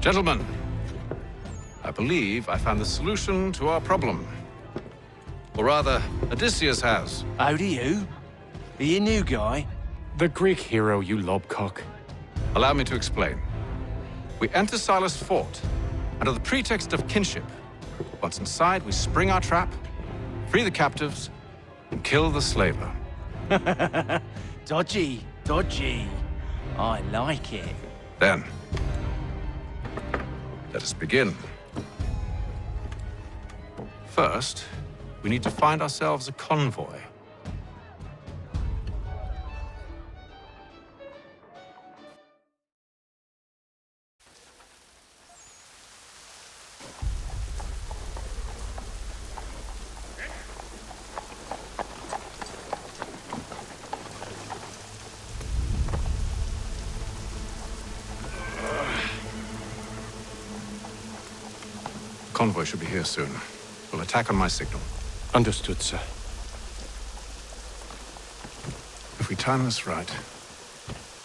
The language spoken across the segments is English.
Gentlemen, I believe I found the solution to our problem. Or rather, Odysseus has. How do you? Are you a new guy? The Greek hero, you lobcock. Allow me to explain. We enter Silas' fort, under the pretext of kinship. Once inside, we spring our trap, free the captives, and kill the slaver. Dodgy, dodgy. I like it. Then, let us begin. First, we need to find ourselves a convoy. Convoy should be here soon. We'll attack on my signal. Understood, sir. If we time this right,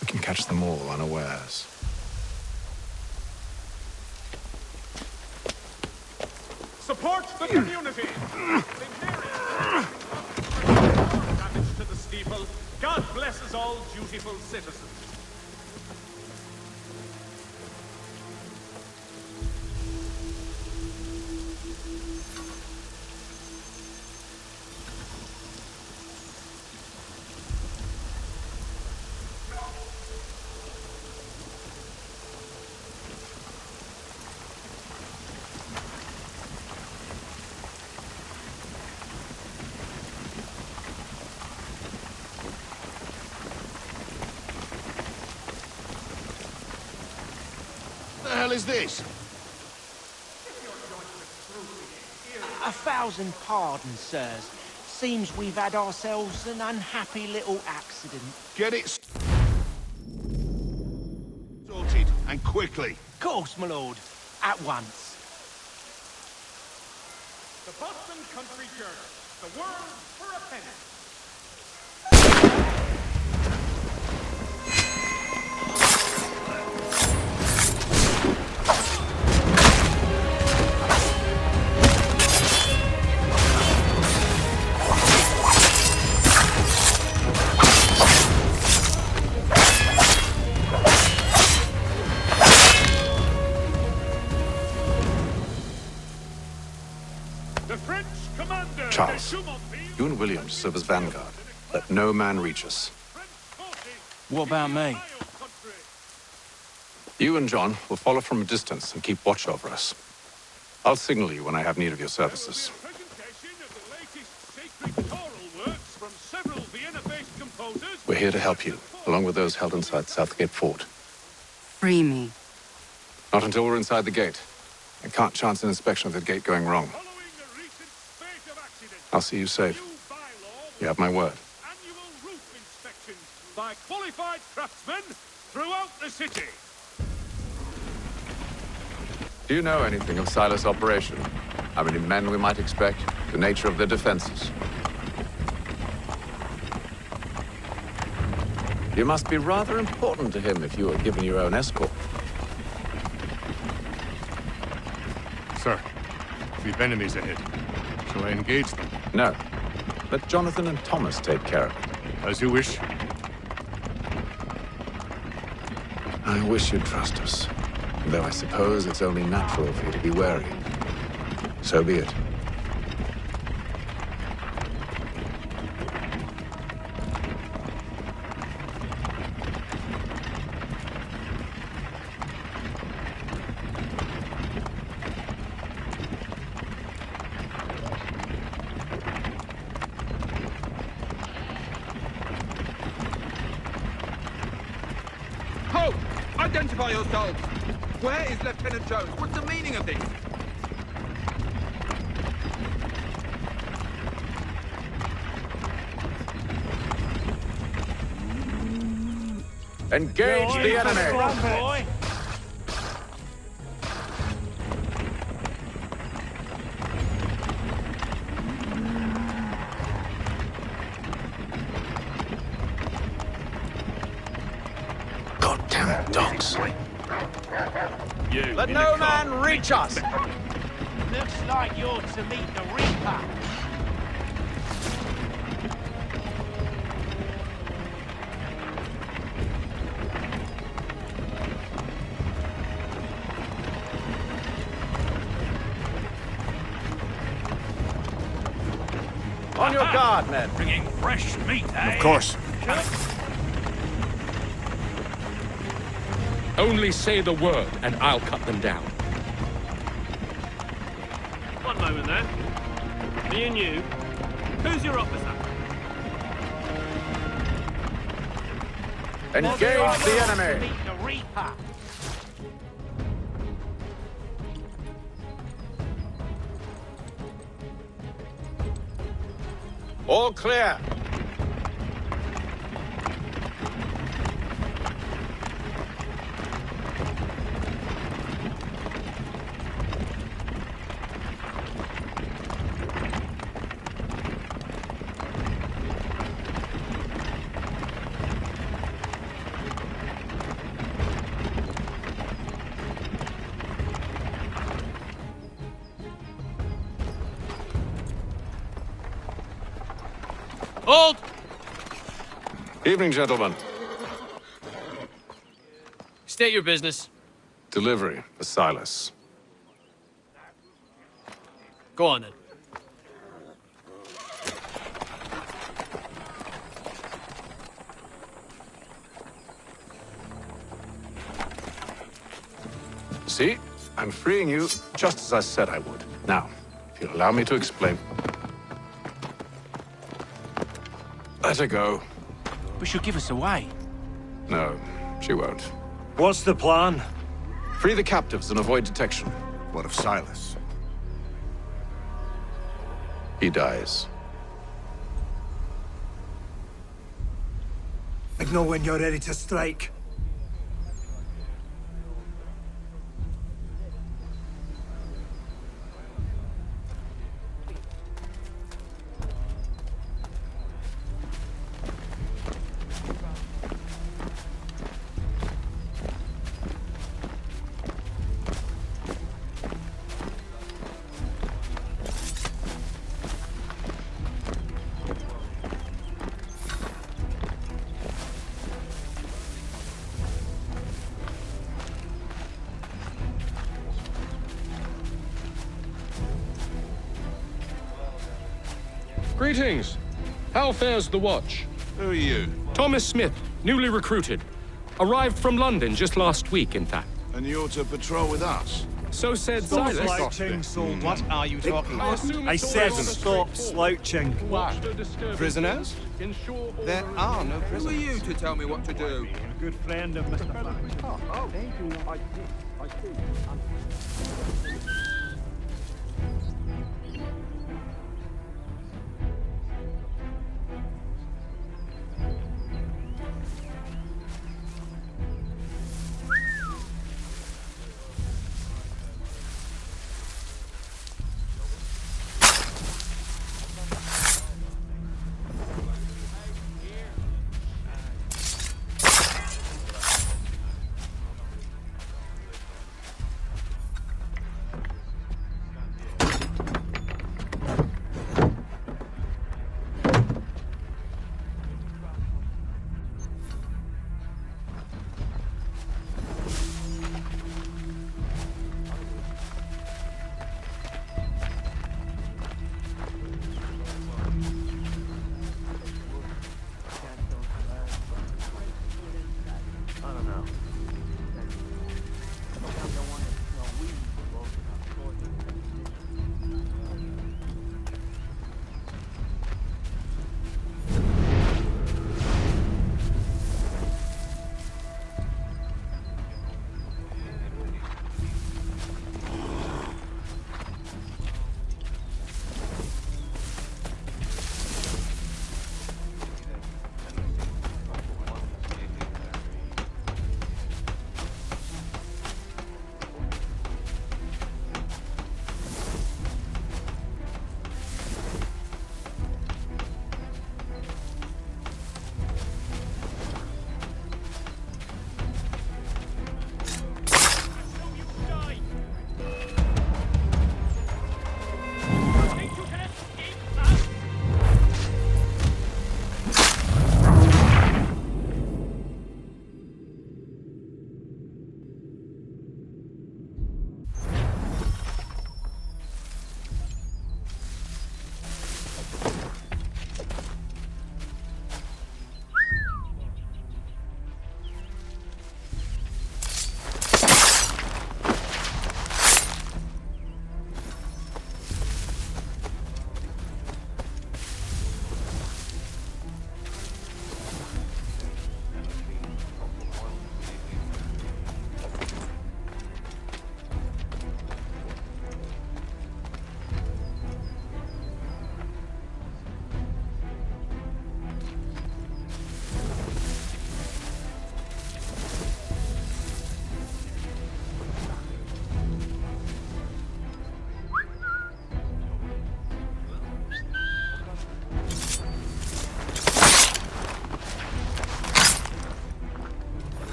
we can catch them all unawares. Support the community! Damage to the steeple. God blesses all dutiful citizens. What the hell is this? 1,000 pardons, sirs. Seems we've had ourselves an unhappy little accident. Get it sorted, and quickly. Course, my lord. At once. The Boston Country Journal. The world for a penny. Charles, you and Williams serve as vanguard. Let no man reach us. What about me? You and John will follow from a distance and keep watch over us. I'll signal you when I have need of your services. We're here to help you, along with those held inside Southgate Fort. Free me. Not until we're inside the gate. I can't chance an inspection of the gate going wrong. I'll see you safe. You have my word. Annual roof inspections by qualified craftsmen throughout the city. Do you know anything of Silas' operation? How many men we might expect? The nature of their defenses? You must be rather important to him if you are given your own escort. Sir, we've enemies ahead. Shall I engage them? No. Let Jonathan and Thomas take care of it. As you wish. I wish you'd trust us. Though I suppose it's only natural for you to be wary. So be it. Halt! Identify yourselves! Where is Lieutenant Jones? What's the meaning of this? Engage the enemy! Boy. Goddamn dogs. You. Let no man reach us! Looks like you're to meet the Reaper. On your guard, men. Bringing fresh meat, eh? Of course. Only say the word, and I'll cut them down. One moment then. Me and you. Who's your officer? Engage the To enemy! meet the Reaper. All clear. Hold! Evening, gentlemen. State your business. Delivery for Silas. Go on then. See? I'm freeing you just as I said I would. Now, if you'll allow me to explain. Let her go. But she'll give us away. No, she won't. What's the plan? Free the captives and avoid detection. What of Silas? He dies. Signal when you're ready to strike. Greetings. How fares the watch? Who are you? Thomas Smith, newly recruited. Arrived from London just last week, in fact. And you're to patrol with us? So said Stop Silas. slouching, soldier. What are you talking I about? assume I it's all said rather stop straightforward. slouching. Watch the disturbance. Prisoners? Ensure order There and are no Who are prisoners. you to tell me what to do? Good friend of Mr. Fact.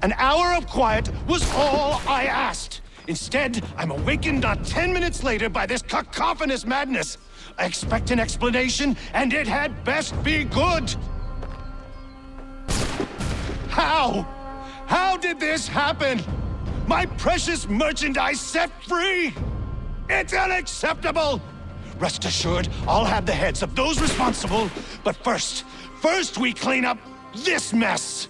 An hour of quiet was all I asked. Instead, I'm awakened not 10 minutes later by this cacophonous madness. I expect an explanation, and it had best be good. How? How did this happen? My precious merchandise set free? It's unacceptable! Rest assured, I'll have the heads of those responsible, but first we clean up this mess!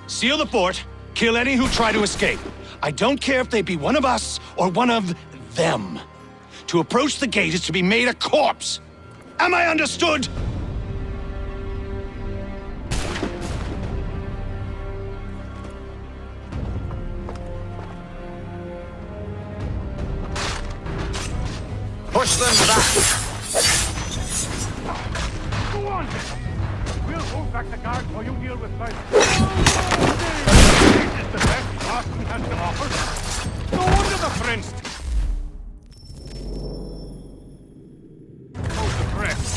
Seal the fort, kill any who try to escape. I don't care if they be one of us or one of them. To approach the gate is to be made a corpse. Am I understood? Push them back! Go on! We'll hold back the guard while you deal with Silas. This is the best Boston has to offer. No wonder the Prince. Hold the breath.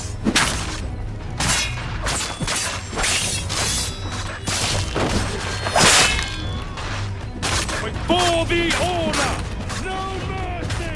For the order! No mercy!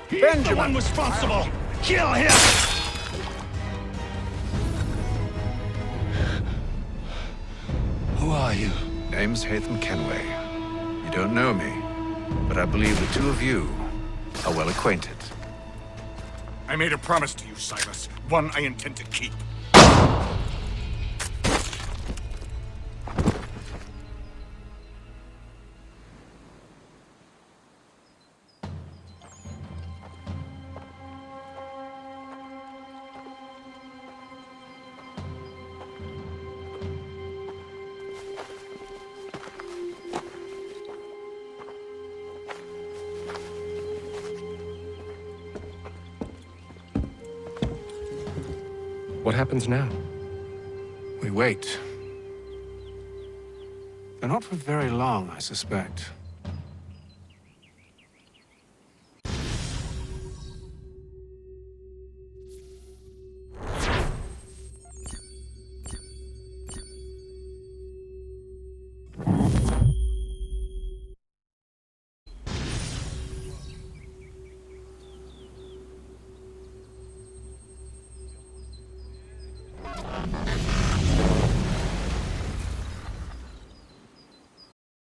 He's the one responsible! Kill him! Who are you? Name's Hatham Kenway. You don't know me, but I believe the two of you are well acquainted. I made a promise to you, Silas. One I intend to keep. What happens now? We wait. But not for very long, I suspect.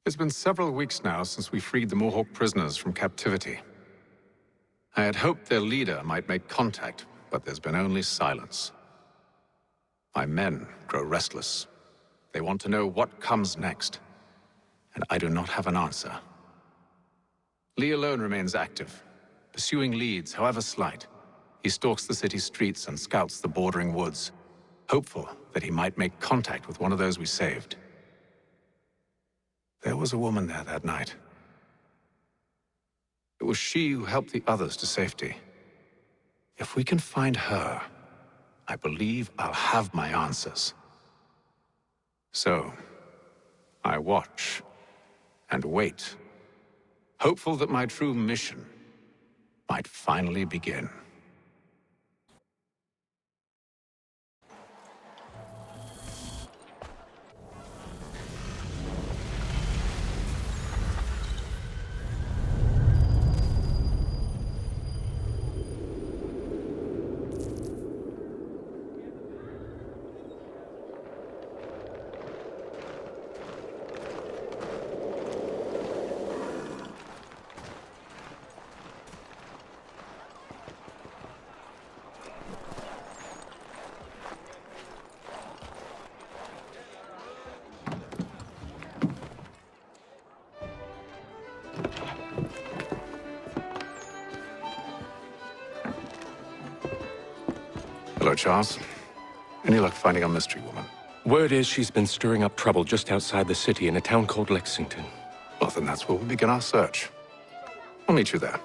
It's been several weeks now since we freed the Mohawk prisoners from captivity. I had hoped their leader might make contact, but there's been only silence. My men grow restless. They want to know what comes next, and I do not have an answer. Lee alone remains active, pursuing leads, however slight. He stalks the city streets and scouts the bordering woods, hopeful that he might make contact with one of those we saved. There was a woman there that night. It was she who helped the others to safety. If we can find her, I believe I'll have my answers. So, I watch and wait, hopeful that my true mission might finally begin. Hello, Charles. Any luck finding our mystery woman? Word is she's been stirring up trouble just outside the city in a town called Lexington. Well, then that's where we'll begin our search. I'll meet you there.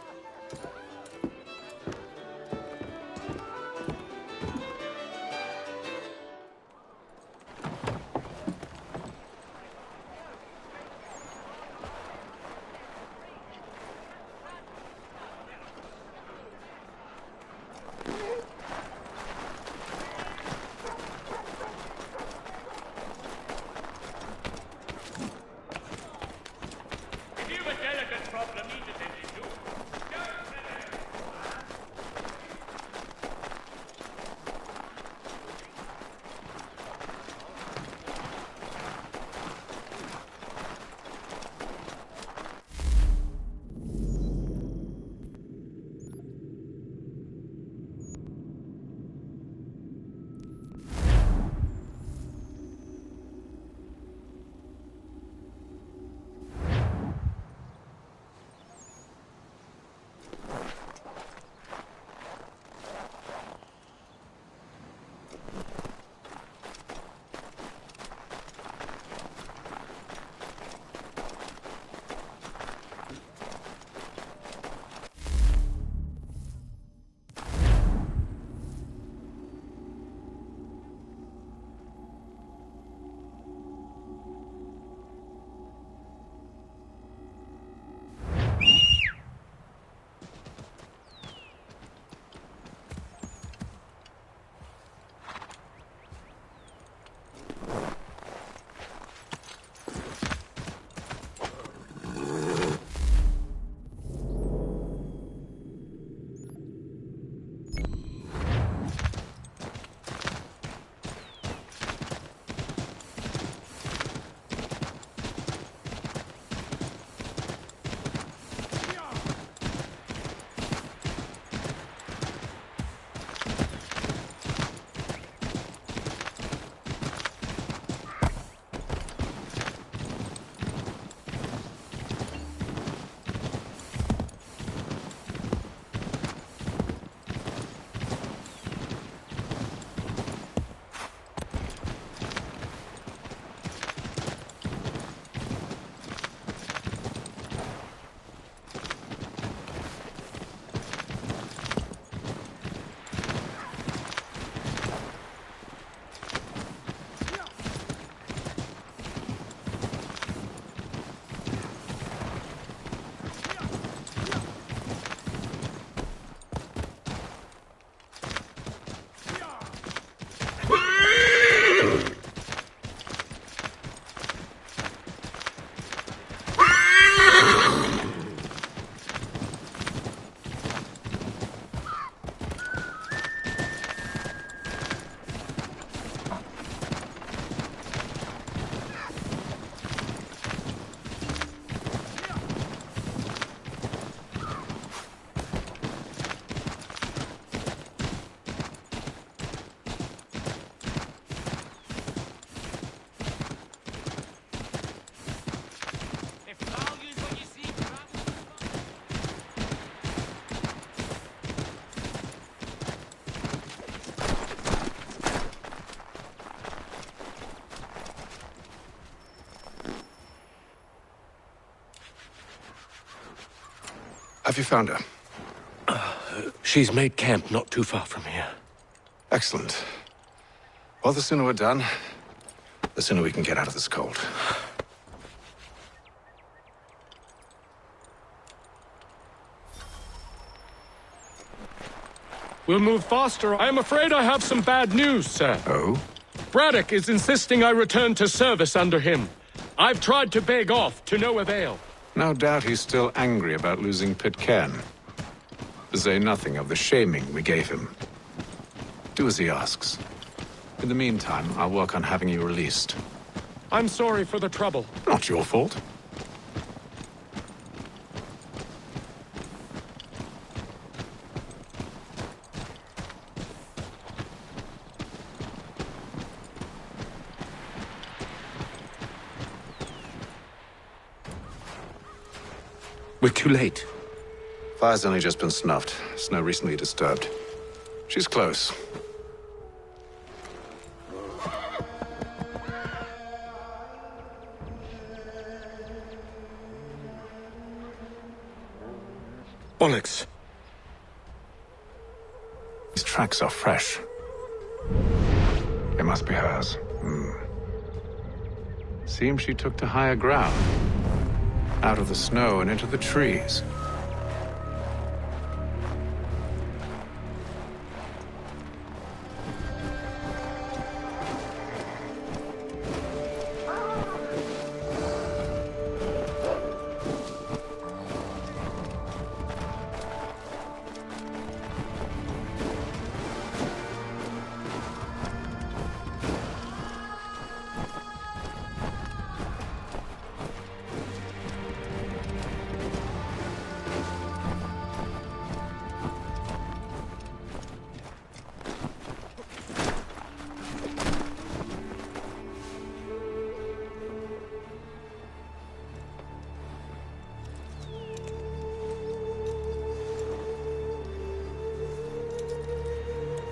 Have you found her? She's made camp not too far from here. Excellent. Well, the sooner we're done, the sooner we can get out of this cold. We'll move faster. I am afraid I have some bad news, sir. Oh? Braddock is insisting I return to service under him. I've tried to beg off, to no avail. No doubt he's still angry about losing Pitcairn. To say nothing of the shaming we gave him. Do as he asks. In the meantime, I'll work on having you released. I'm sorry for the trouble. Not your fault. We're too late. Fire's only just been snuffed. Snow recently disturbed. She's close. Onyx. These tracks are fresh. They must be hers. Seems she took to higher ground. Out of the snow and into the trees.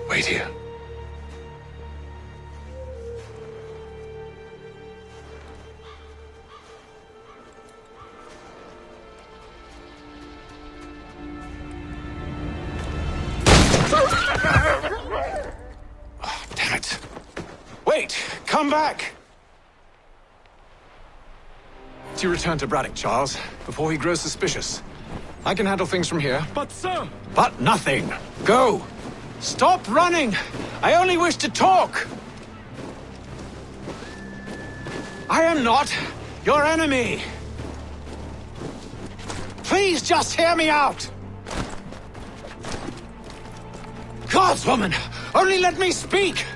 Wait here. Oh, damn it. Wait! Come back! You return to Braddock, Charles, before he grows suspicious. I can handle things from here. But, sir! But nothing! Go! Stop running! I only wish to talk! I am not your enemy! Please just hear me out! Gods, woman! Only let me speak!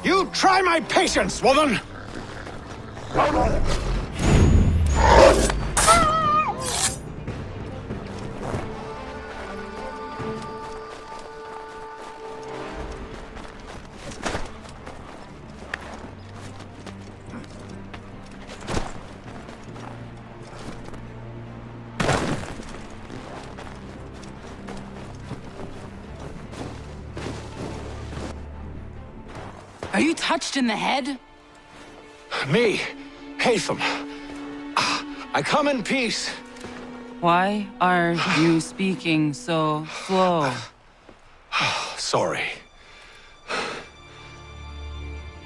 You try my patience, woman! Are you touched in the head? Me, Hatham. I come in peace. Why are you speaking so slow? Sorry.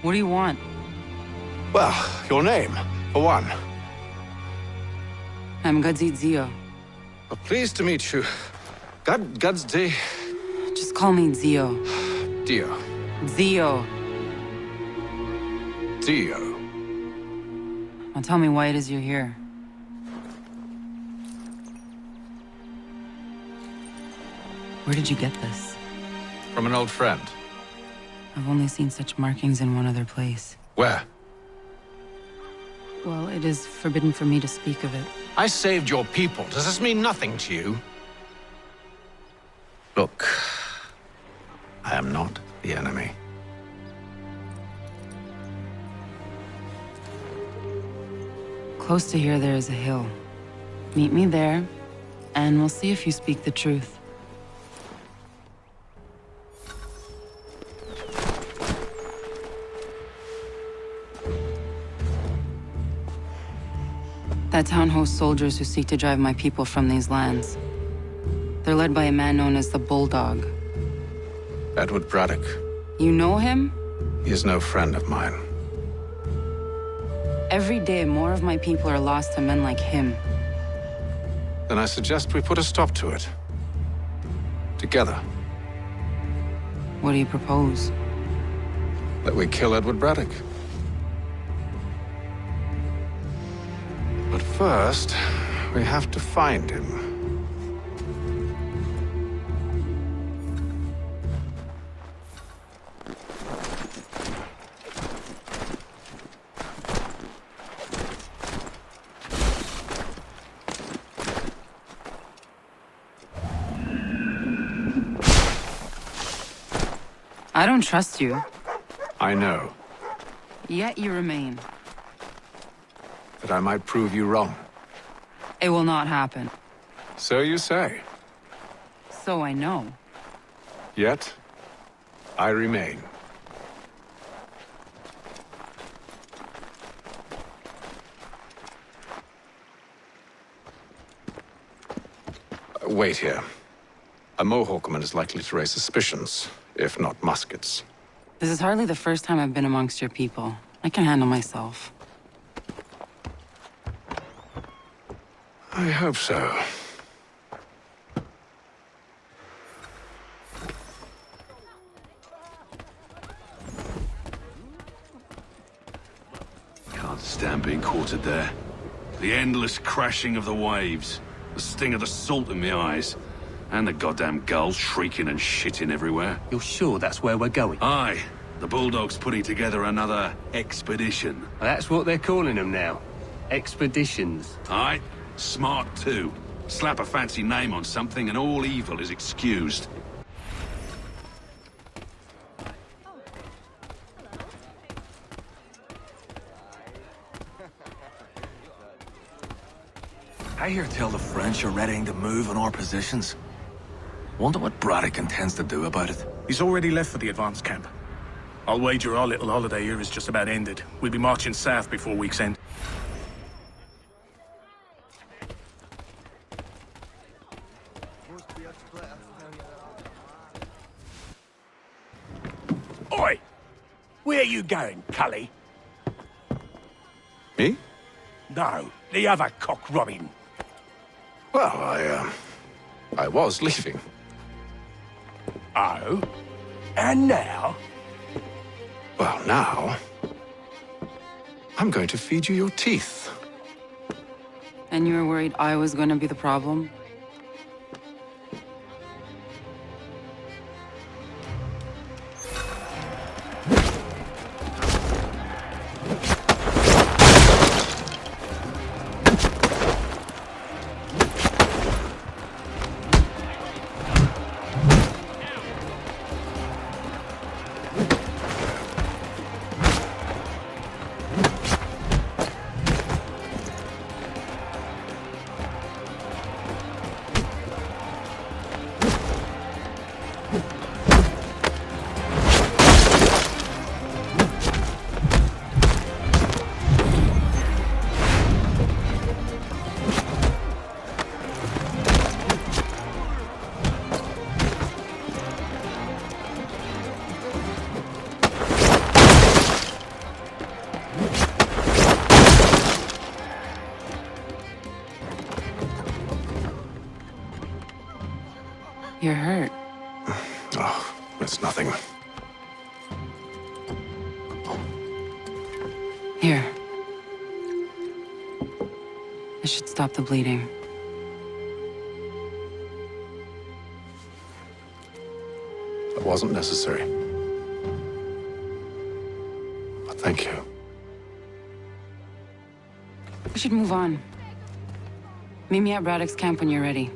What do you want? Well, your name, for one. I'm Gadzit Zio. Pleased to meet you. God's day. Just call me Zio. Dio. Zio. Dio. Now tell me why it is you're here. Where did you get this? From an old friend. I've only seen such markings in one other place. Where? Well, it is forbidden for me to speak of it. I saved your people. Does this mean nothing to you? Look, I am not the enemy. Close to here, there is a hill. Meet me there, and we'll see if you speak the truth. That town hosts soldiers who seek to drive my people from these lands. They're led by a man known as the Bulldog. Edward Braddock. You know him? He is no friend of mine. Every day, more of my people are lost to men like him. Then I suggest we put a stop to it. Together. What do you propose? That we kill Edward Braddock. first, we have to find him. I don't trust you. I know. Yet you remain. That I might prove you wrong. It will not happen. So you say. So I know. Yet, I remain. Wait here. A Mohawkman is likely to raise suspicions, if not muskets. This is hardly the first time I've been amongst your people. I can handle myself. I hope so. Can't stand being quartered there. The endless crashing of the waves, the sting of the salt in my eyes, and the goddamn gulls shrieking and shitting everywhere. You're sure that's where we're going? Aye. The Bulldog's putting together another expedition. That's what they're calling them now. Expeditions. Aye. Smart too. Slap a fancy name on something and all evil is excused. I hear tell the French are readying to move on our positions. Wonder what Braddock intends to do about it. He's already left for the advance camp. I'll wager our little holiday here is just about ended. We'll be marching south before week's end. Oi! Where you going, Cully? Me? No, the other cock Robin. Well, I was leaving. Oh? And now? Well, now... I'm going to feed you your teeth. And you were worried I was going to be the problem? You're hurt. Oh, it's nothing. Here. This should stop the bleeding. It wasn't necessary. But thank you. We should move on. Meet me at Braddock's camp when you're ready.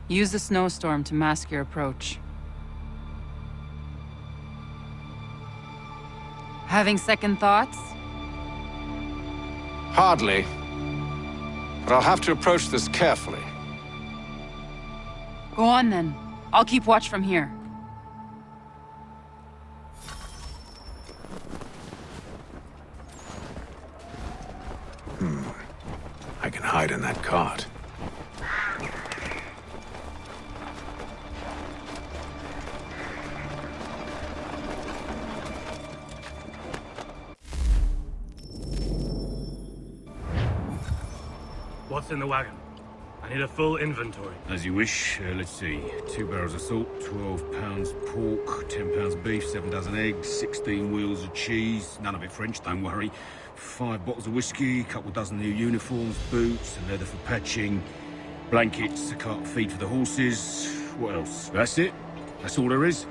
Use the snowstorm to mask your approach. Having second thoughts? Hardly. But I'll have to approach this carefully. Go on then. I'll keep watch from here. I can hide in that cart. What's in the wagon? I need a full inventory. As you wish. Let's see. 2 barrels of salt, 12 pounds pork, 10 pounds beef, 7 dozen eggs, 16 wheels of cheese. None of it French, don't worry. 5 bottles of whiskey, a couple dozen new uniforms, boots, and leather for patching, blankets, a cart of feed for the horses. What else? That's it. That's all there is.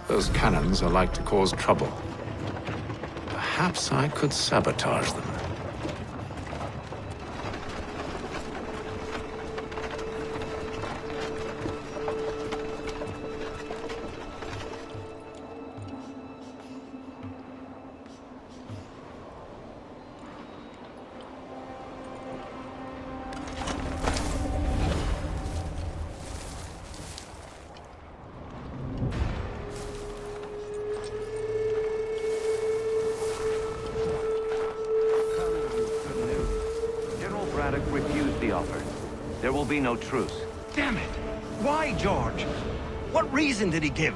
Those cannons are like to cause trouble. Perhaps I could sabotage them. Refused the offer. There will be no truce. Damn it! Why, George? What reason did he give?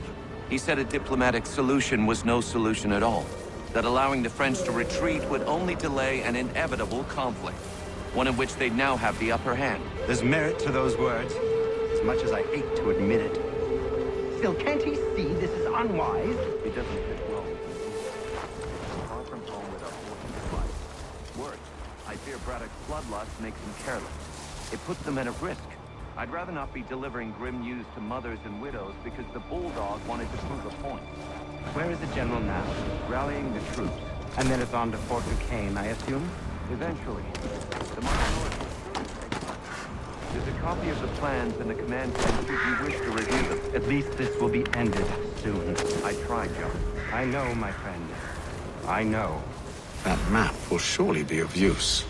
He said a diplomatic solution was no solution at all. That allowing the French to retreat would only delay an inevitable conflict. One in which they'd now have the upper hand. There's merit to those words, as much as I hate to admit it. Still, can't he see this is unwise? It doesn't fit well with him. Far from home with a horse's life. Worse, I fear Braddock's bloodlust makes him careless. It puts the men at risk. I'd rather not be delivering grim news to mothers and widows because the bulldog wanted to prove a point. Where is the general now? Rallying the troops. And then it's on to Fort Duquesne, I assume? Eventually. The march north will surely take time. There's a copy of the plans in the command tent should you wish to review them. At least this will be ended soon. I tried, John. I know, my friend. I know. That map will surely be of use.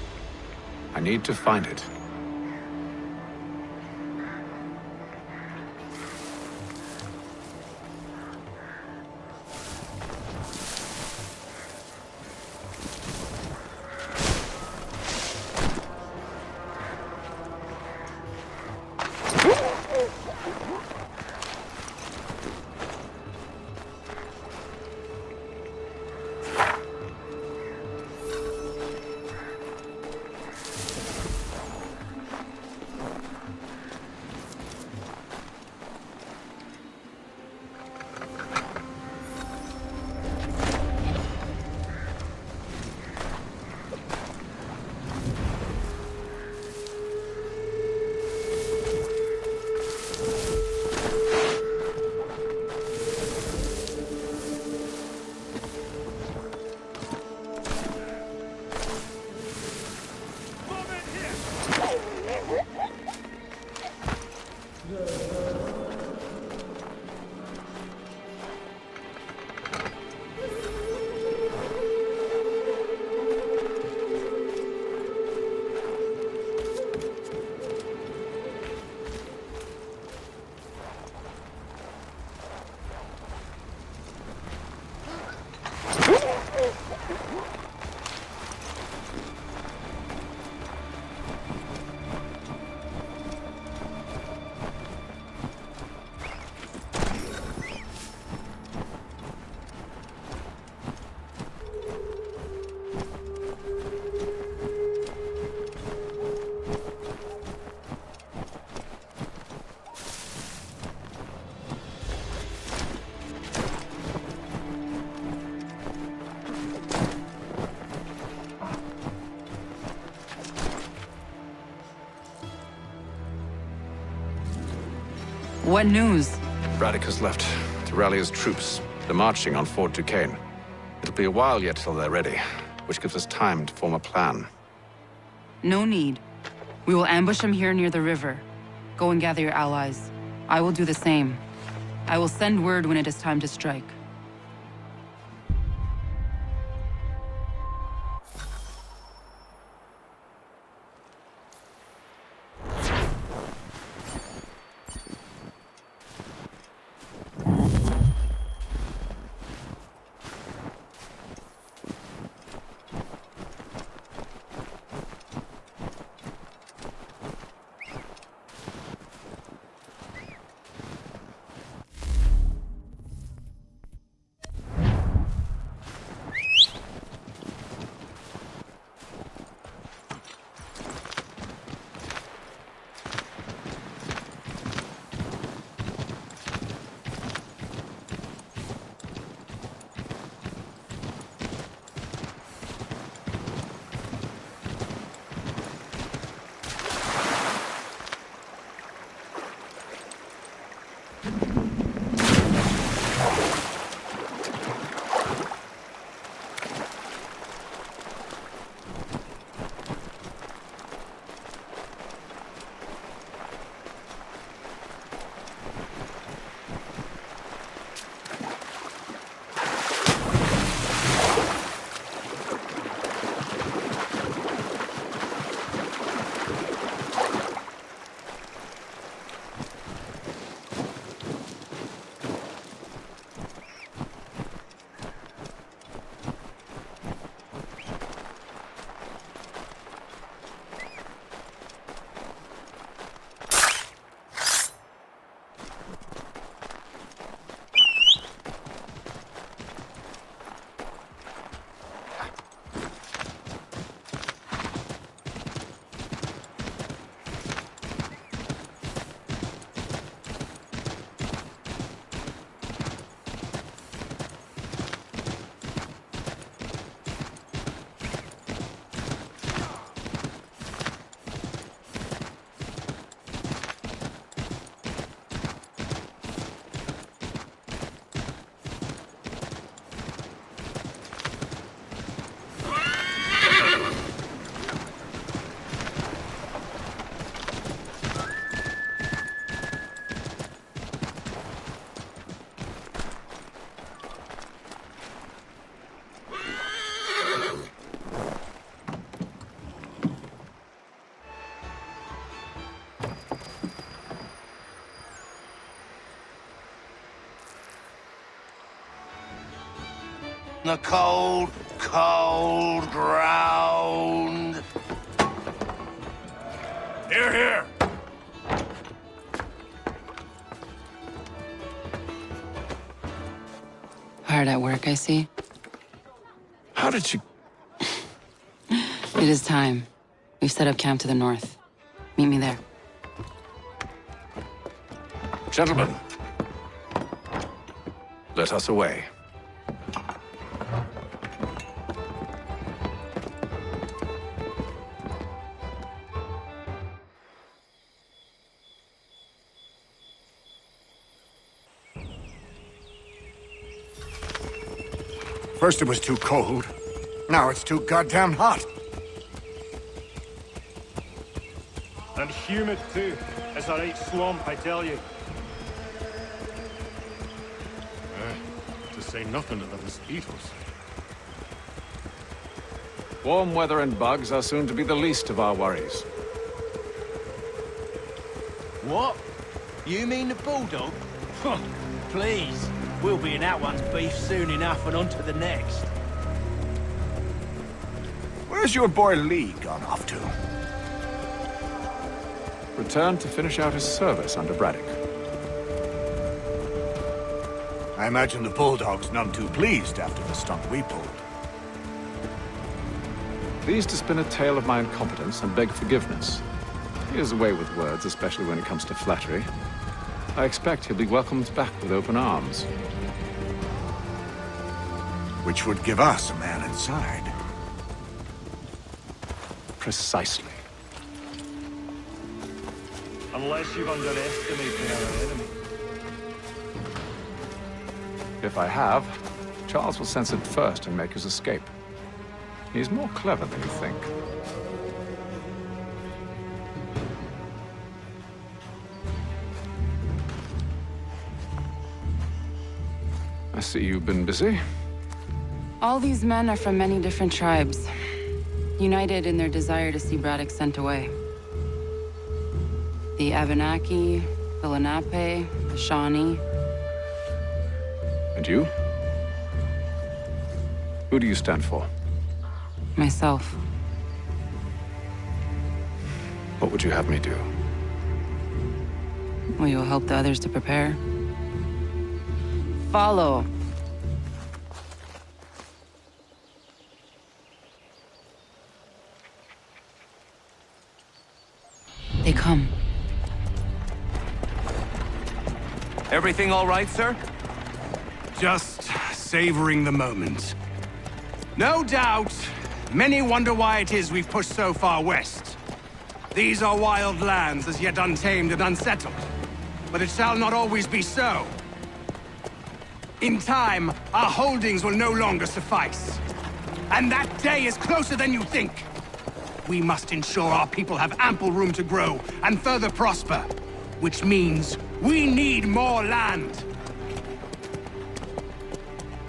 I need to find it. What news? Braddock has left to rally his troops. They're marching on Fort Duquesne. It'll be a while yet till they're ready, which gives us time to form a plan. No need. We will ambush them here near the river. Go and gather your allies. I will do the same. I will send word when it is time to strike. The cold, cold ground. Here, here. Hard at work, I see. How did you... It is time. We've set up camp to the north. Meet me there. Gentlemen, let us away. First it was too cold. Now it's too goddamn hot. And humid too. It's a right swamp, I tell you. To say nothing of the mosquitoes. Warm weather and bugs are soon to be the least of our worries. What? You mean the bulldog? Please. We'll be in that one's beef soon enough and on to the next. Where's your boy Lee gone off to? Returned to finish out his service under Braddock. I imagine the Bulldog's none too pleased after the stunt we pulled. Pleased to spin a tale of my incompetence and beg forgiveness. He has a way with words, especially when it comes to flattery. I expect he'll be welcomed back with open arms. Which would give us a man inside. Precisely. Unless you've underestimated our enemy. If I have, Charles will sense it first and make his escape. He's more clever than you think. I see you've been busy. All these men are from many different tribes, united in their desire to see Braddock sent away. The Abenaki, the Lenape, the Shawnee. And you? Who do you stand for? Myself. What would you have me do? Will you help the others to prepare? Follow. They come. Everything all right, sir? Just savoring the moment. No doubt, many wonder why it is we've pushed so far west. These are wild lands, as yet untamed and unsettled. But it shall not always be so. In time, our holdings will no longer suffice. And that day is closer than you think. We must ensure our people have ample room to grow and further prosper. Which means we need more land.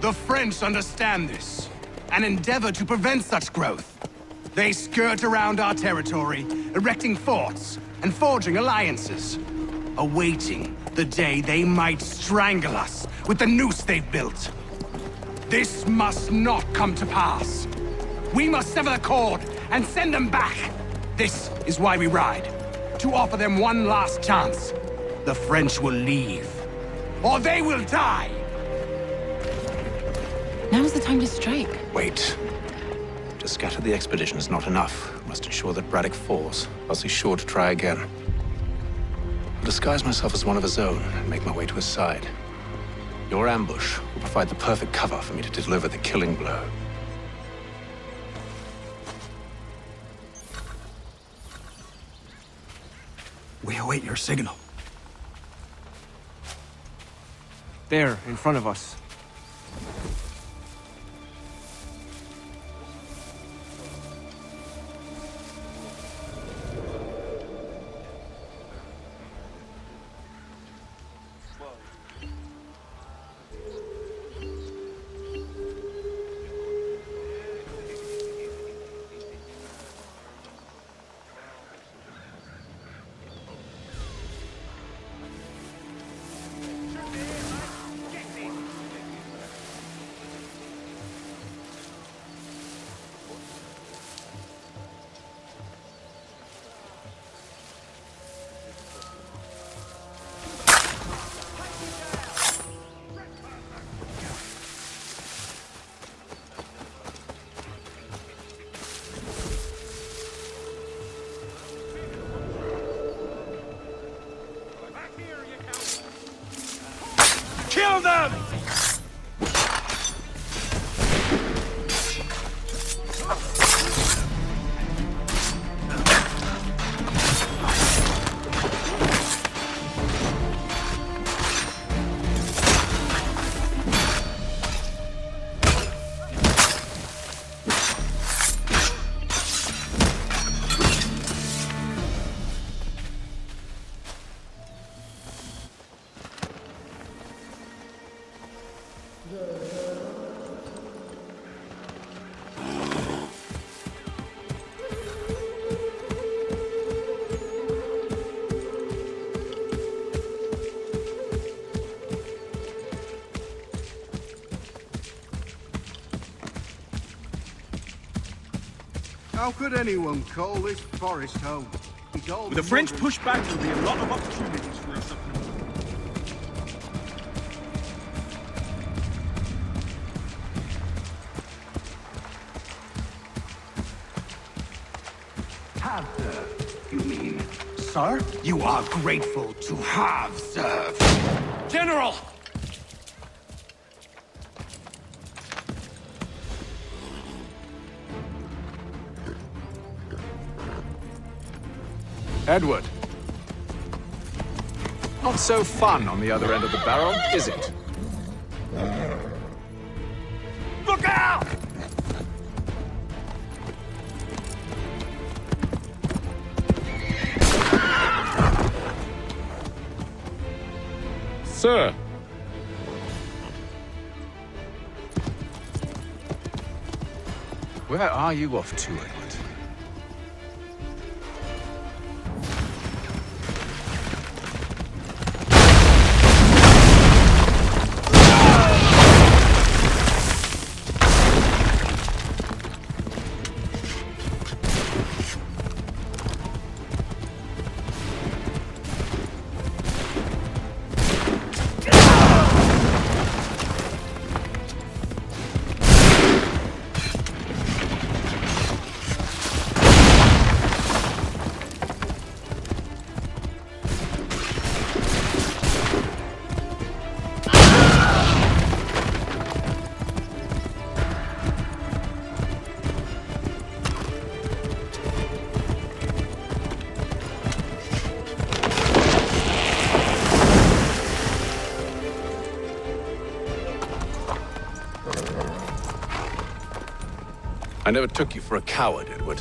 The French understand this, and endeavor to prevent such growth. They skirt around our territory, erecting forts and forging alliances, awaiting the day they might strangle us with the noose they've built. This must not come to pass. We must sever the cord and send them back. This is why we ride, to offer them one last chance. The French will leave, or they will die. Now's the time to strike. Wait. To scatter the expedition is not enough. We must ensure that Braddock falls, else he's sure to try again. I'll disguise myself as one of his own and make my way to his side. Your ambush will provide the perfect cover for me to deliver the killing blow. We await your signal. There, in front of us. Kill them! How could anyone call this forest home? With the French pushback, there'll be a lot of opportunities for us up north. Have served, you mean? Sir, you are grateful to have served. General! Edward. Not so fun on the other end of the barrel, is it? Look out! Sir! Where are you off to, Edward? I never took you for a coward, Edward.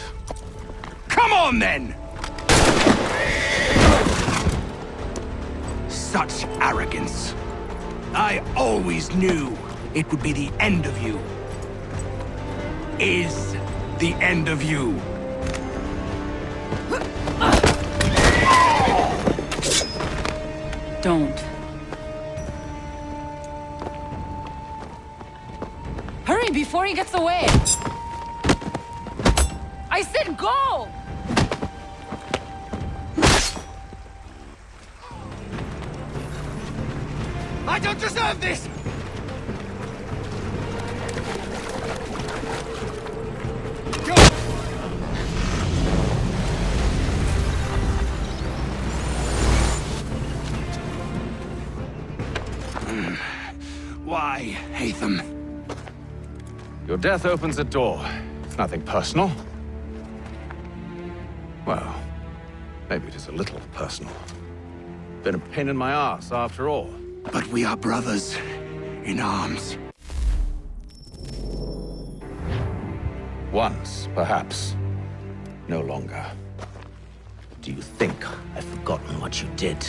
Come on, then! Such arrogance. I always knew it would be the end of you. Is the end of you. Don't. Hurry before he gets away! I said go! I don't deserve this! Why, Hatham? Your death opens a door. It's nothing personal. Well, maybe it is a little personal. Been a pain in my ass, after all. But we are brothers in arms. Once, perhaps. No longer. Do you think I've forgotten what you did?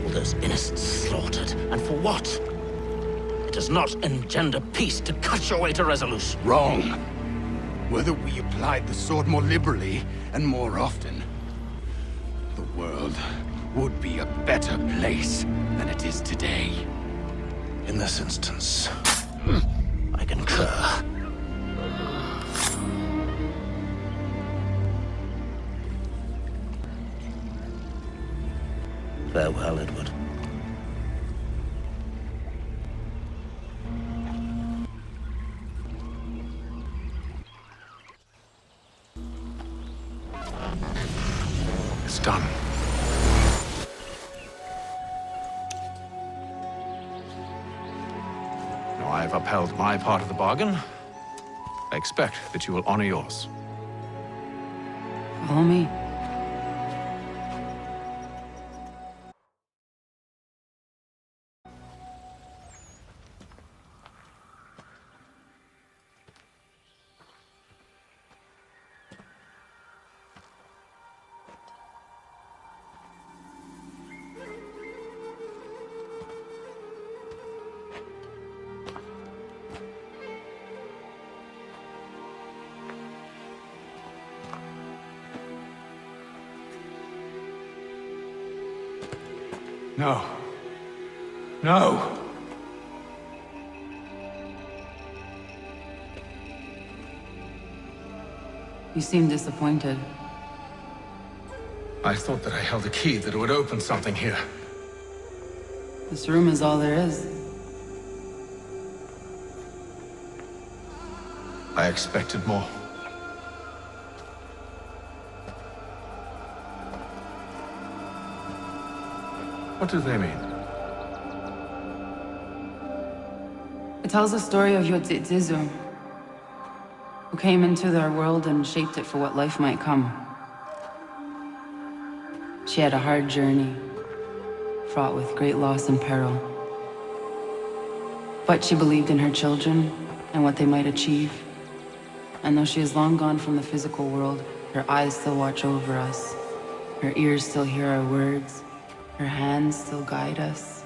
All those innocents slaughtered, and for what? It does not engender peace to cut your way to resolution. Wrong. Whether we applied the sword more liberally and more often, the world would be a better place than it is today. In this instance, I concur. Farewell, Edward. It's done. Now I have upheld my part of the bargain. I expect that you will honor yours. Follow me. No. No! You seem disappointed. I thought that I held a key that would open something here. This room is all there is. I expected more. What do they mean? It tells the story of Yodzizu, who came into their world and shaped it for what life might come. She had a hard journey, fraught with great loss and peril. But she believed in her children and what they might achieve. And though she is long gone from the physical world, her eyes still watch over us. Her ears still hear our words. Her hands still guide us.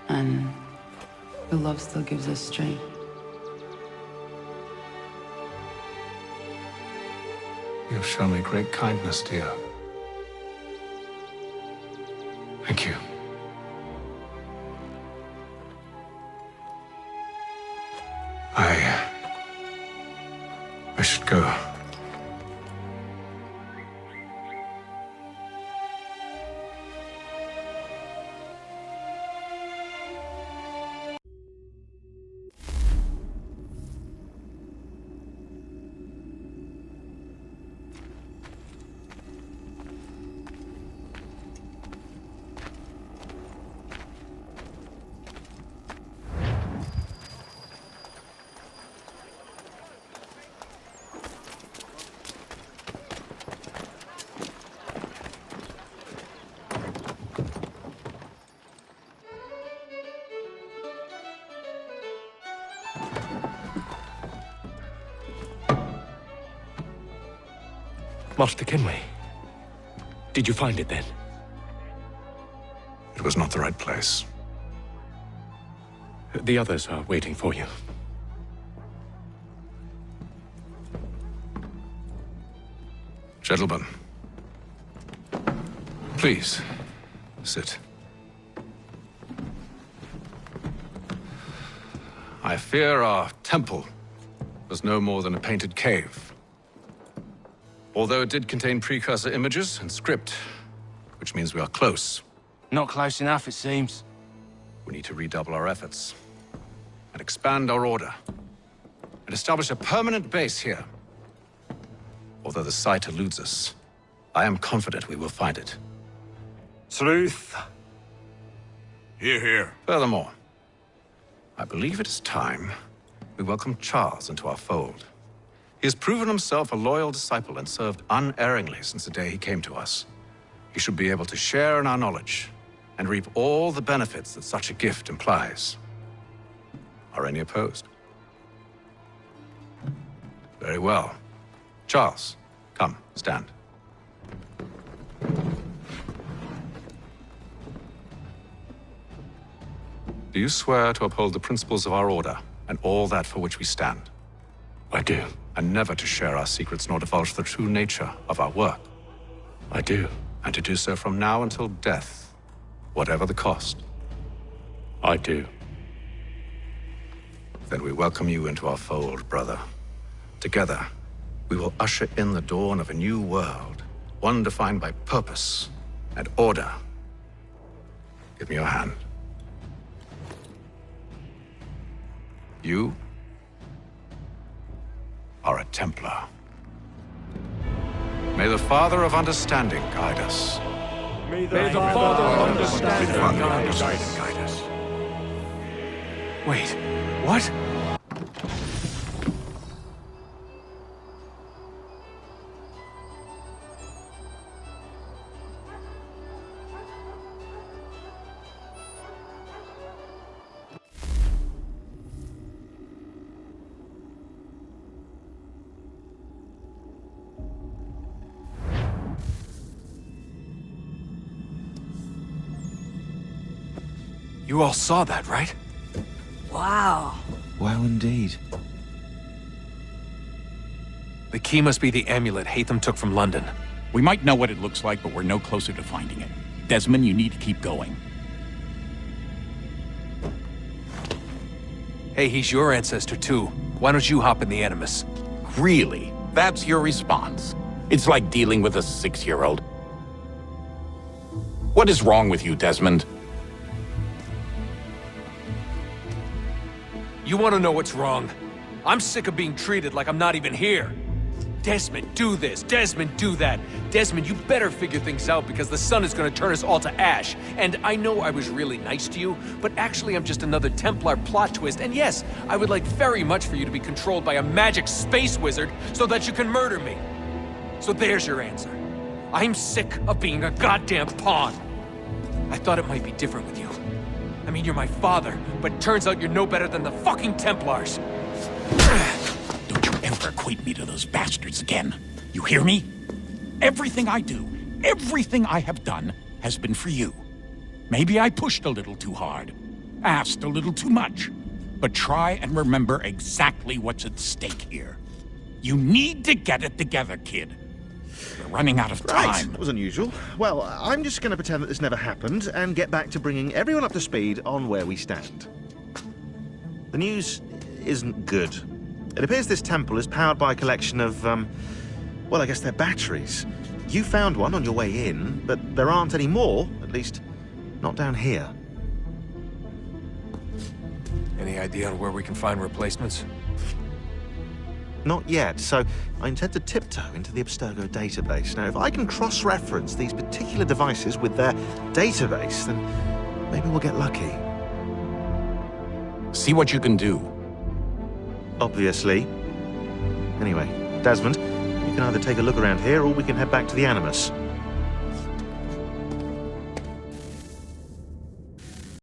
And her love still gives us strength. You have shown me great kindness, dear. Thank you. I should go. Master Kenway, did you find it then? It was not the right place. The others are waiting for you. Gentlemen, please, sit. I fear our temple was no more than a painted cave. Although it did contain precursor images and script, which means we are close. Not close enough, it seems. We need to redouble our efforts and expand our order and establish a permanent base here. Although the site eludes us, I am confident we will find it. Truth. Hear, hear. Furthermore, I believe it is time we welcome Charles into our fold. He has proven himself a loyal disciple and served unerringly since the day he came to us. He should be able to share in our knowledge and reap all the benefits that such a gift implies. Are any opposed? Very well. Charles, come, stand. Do you swear to uphold the principles of our order and all that for which we stand? I do. And never to share our secrets nor divulge the true nature of our work? I do. And to do so from now until death, whatever the cost? I do. Then we welcome you into our fold, brother. Together, we will usher in the dawn of a new world, one defined by purpose and order. Give me your hand. You are a Templar. May the Father of Understanding guide us. May the Father of Understanding guide us. Wait, what? You all saw that, right? Wow. Well, indeed. The key must be the amulet Hatham took from London. We might know what it looks like, but we're no closer to finding it. Desmond, you need to keep going. Hey, he's your ancestor too. Why don't you hop in the Animus? Really? That's your response? It's like dealing with a 6-year-old. What is wrong with you, Desmond? You want to know what's wrong? I'm sick of being treated like I'm not even here. Desmond, do this. Desmond, do that. Desmond, you better figure things out because the sun is going to turn us all to ash. And I know I was really nice to you, but actually I'm just another Templar plot twist. And yes, I would like very much for you to be controlled by a magic space wizard so that you can murder me. So there's your answer. I'm sick of being a goddamn pawn. I thought it might be different with you. I mean, you're my father, but turns out you're no better than the fucking Templars. Don't you ever equate me to those bastards again. You hear me? Everything I do, everything I have done, has been for you. Maybe I pushed a little too hard, asked a little too much. But try and remember exactly what's at stake here. You need to get it together, kid. We're running out of time. Right, that was unusual. Well, I'm just going to pretend that this never happened and get back to bringing everyone up to speed on where we stand. The news isn't good. It appears this temple is powered by a collection of, well, I guess they're batteries. You found one on your way in, but there aren't any more, at least not down here. Any idea on where we can find replacements? Not yet, so I intend to tiptoe into the Abstergo database. Now, if I can cross-reference these particular devices with their database, then maybe we'll get lucky. See what you can do. Obviously. Anyway, Desmond, you can either take a look around here or we can head back to the Animus.